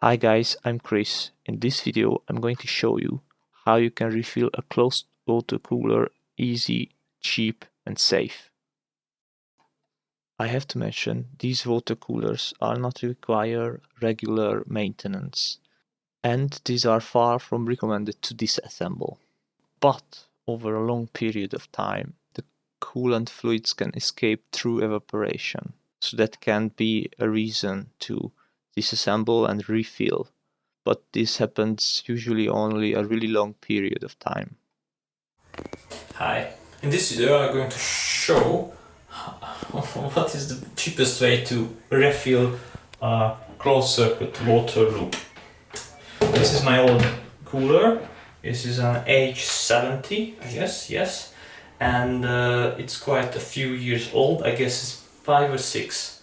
Hi guys, I'm Chris. In this video, I'm going to show you how you can refill a closed water cooler easy, cheap and safe. I have to mention, these water coolers are not require regular maintenance, and these are far from recommended to disassemble. But over a long period of time, the coolant fluids can escape through evaporation, so that can be a reason to disassemble and refill. But this happens usually only a really long period of time. Hi, in this video I'm going to show what is the cheapest way to refill a closed circuit water loop. This is my old cooler. This is an age 70, I guess, yes, and it's quite a few years old. I guess it's 5 or 6.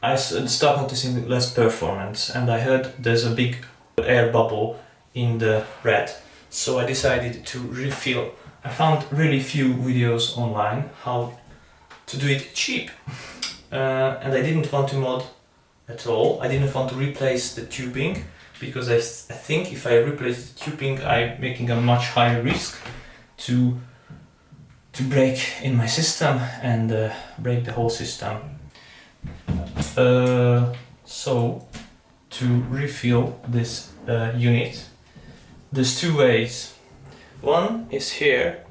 I start noticing less performance, and I heard there's a big air bubble in the red, so I decided to refill. I found really few videos online how to do it cheap, and I didn't want to mod at all. I didn't want to replace the tubing, because I think if I replace the tubing I'm making a much higher risk to break in my system and break the whole system. So to refill this unit, there's 2 ways. One is here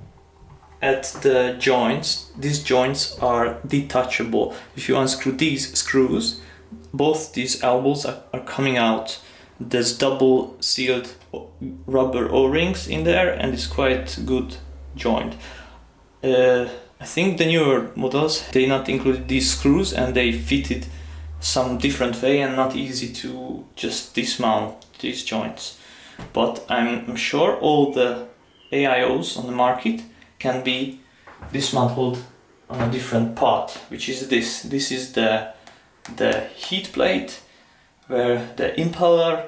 at the joints. These joints are detachable. If you unscrew these screws, both these elbows are coming out. There's double sealed rubber O-rings in there, and it's quite good joint. I think the newer models, they not included these screws, and they fitted some different way and not easy to just dismount these joints. But I'm sure all the AIOs on the market can be dismantled on a different part, which is this. This is the heat plate where the impeller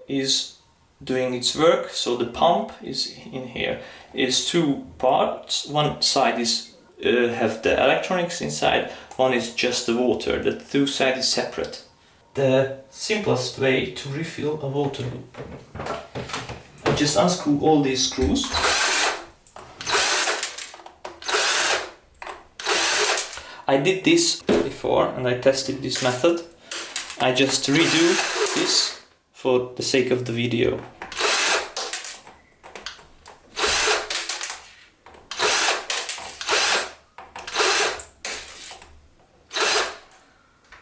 is doing its work, so the pump is in here. It's 2 parts. One side is have the electronics inside, one is just the water. The 2 sides is separate. The simplest way to refill a water loop, just unscrew all these screws. I did this before and I tested this method. I just redo this for the sake of the video.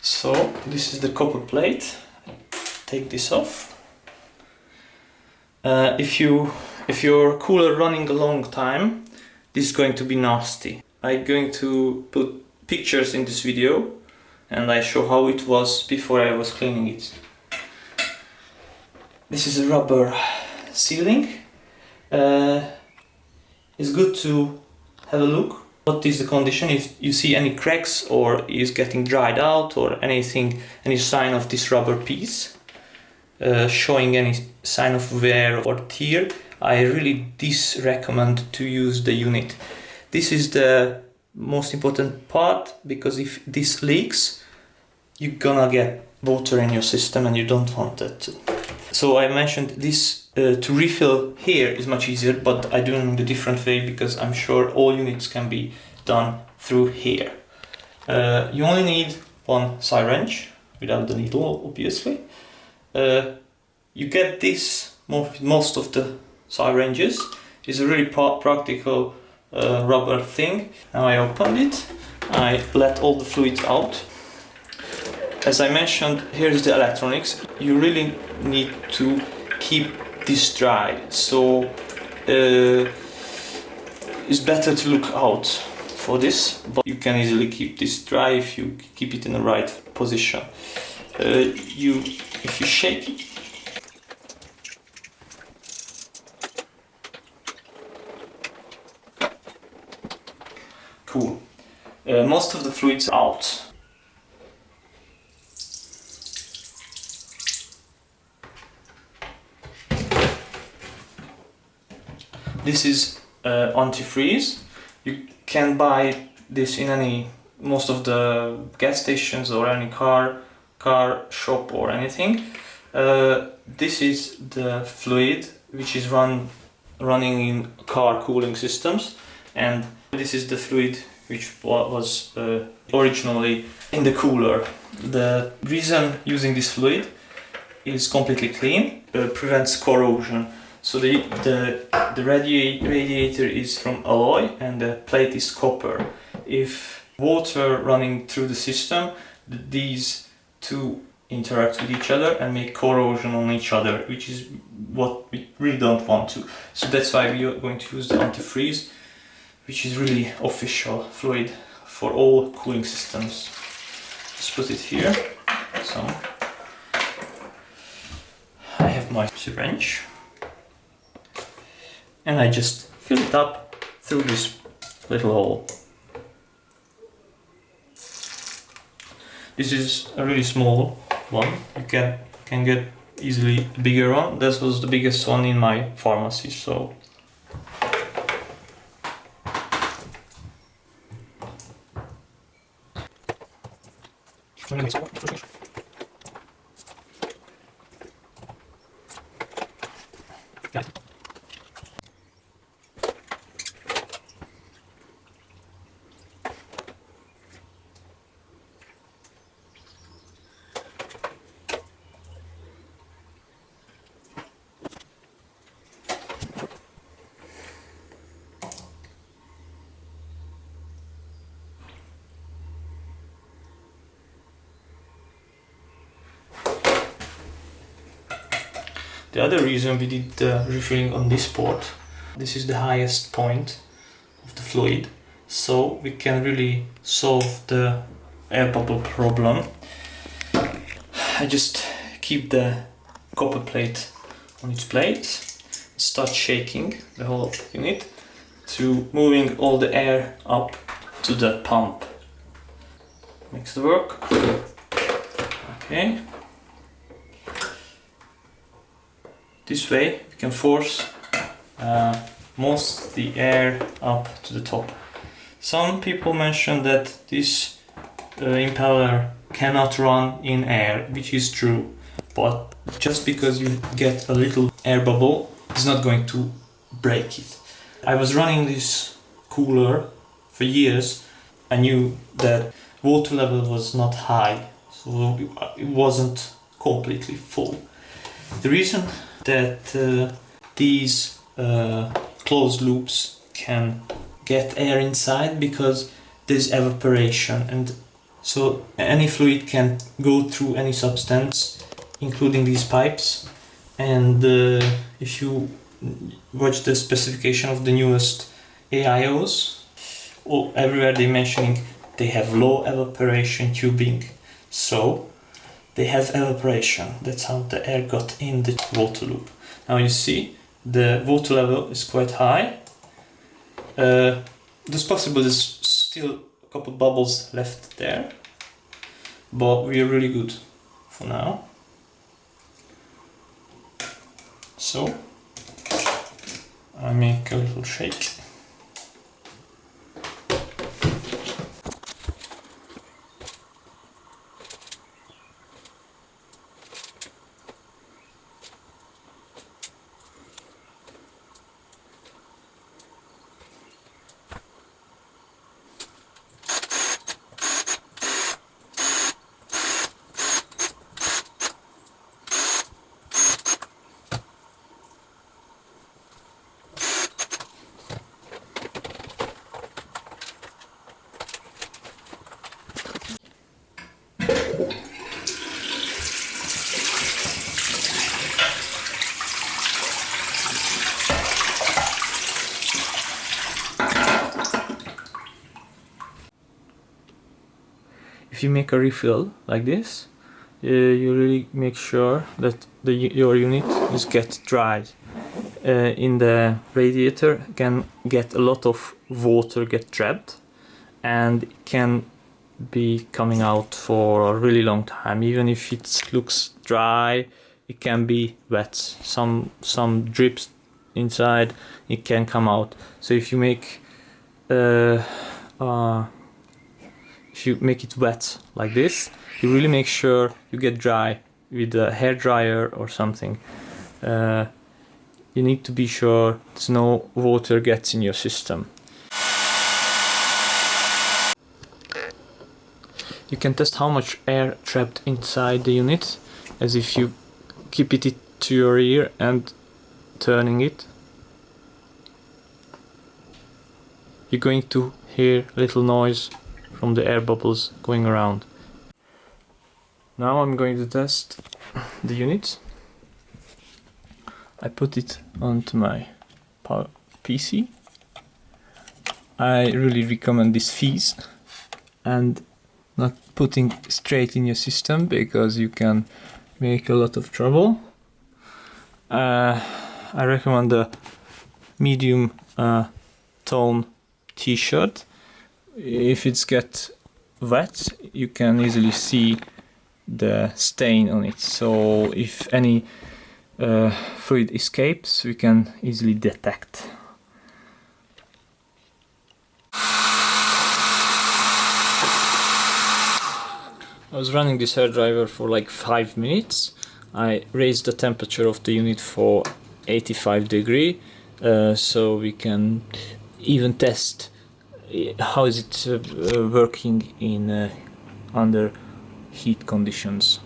So this is the copper plate. Take this off. If your cooler running a long time, this is going to be nasty. I'm going to put pictures in this video, and I show how it was before I was cleaning it. This is a rubber sealing. It's good to have a look. What is the condition? If you see any cracks or is getting dried out or anything, any sign of this rubber piece showing any sign of wear or tear, I really disrecommend to use the unit. This is the most important part, because if this leaks, you're gonna get water in your system and you don't want that. So I mentioned this to refill here is much easier, but I do it in a different way because I'm sure all units can be done through here. You only need 1 syringe without the needle, obviously. You get this most of the syringes. It's a really practical rubber thing. Now I opened it, I let all the fluids out. As I mentioned, here's the electronics. You really need to keep this dry, so it's better to look out for this, but you can easily keep this dry if you keep it in the right position. If you shake it, cool. Most of the fluid's out. This is antifreeze. You can buy this in most of the gas stations or any car shop or anything. This is the fluid which is running in car cooling systems, and this is the fluid which was originally in the cooler. The reason using this fluid is completely clean, prevents corrosion. So the radiator is from alloy and the plate is copper. If water running through the system, these two interact with each other and make corrosion on each other, which is what we really don't want to. So that's why we are going to use the antifreeze, which is really official fluid for all cooling systems. Just put it here. So I have my syringe and I just fill it up through this little hole. This is a really small one. You can get easily a bigger one. This was the biggest one in my pharmacy, so the other reason we did the refilling on this port, this is the highest point of the fluid, so we can really solve the air bubble problem. I just keep the copper plate on its plate, start shaking the whole unit to moving all the air up to the pump. Makes it work. Okay. This way we can force most of the air up to the top. Some people mention that this impeller cannot run in air, which is true, but just because you get a little air bubble is not going to break it. I was running this cooler for years. I knew that water level was not high, so it wasn't completely full. The reason that these closed loops can get air inside because there's evaporation, and so any fluid can go through any substance, including these pipes. And if you watch the specification of the newest AIOs, everywhere they're mentioning they have low evaporation tubing, so they have evaporation. That's how the air got in the water loop. Now you see the water level is quite high. It's possible there's still a couple bubbles left there, but we are really good for now. So I make a little shake. If you make a refill like this, you really make sure that your unit is get dried. In the radiator can get a lot of water get trapped, and it can be coming out for a really long time. Even if it looks dry, it can be wet. Some drips inside, it can come out. So if you make it wet like this, you really make sure you get dry with a hairdryer or something, you need to be sure there's no water gets in your system. You can test how much air trapped inside the unit, as if you keep it to your ear and turning it. You're going to hear a little noise from the air bubbles going around. Now I'm going to test the unit. I put it onto my PC. I really recommend this freeze and not putting straight in your system, because you can make a lot of trouble. I recommend a medium tone t-shirt. If it's get wet, you can easily see the stain on it, so if any fluid escapes, we can easily detect. I was running this hairdryer for like 5 minutes. I raised the temperature of the unit for 85 degrees, so we can even test how is it working in under heat conditions.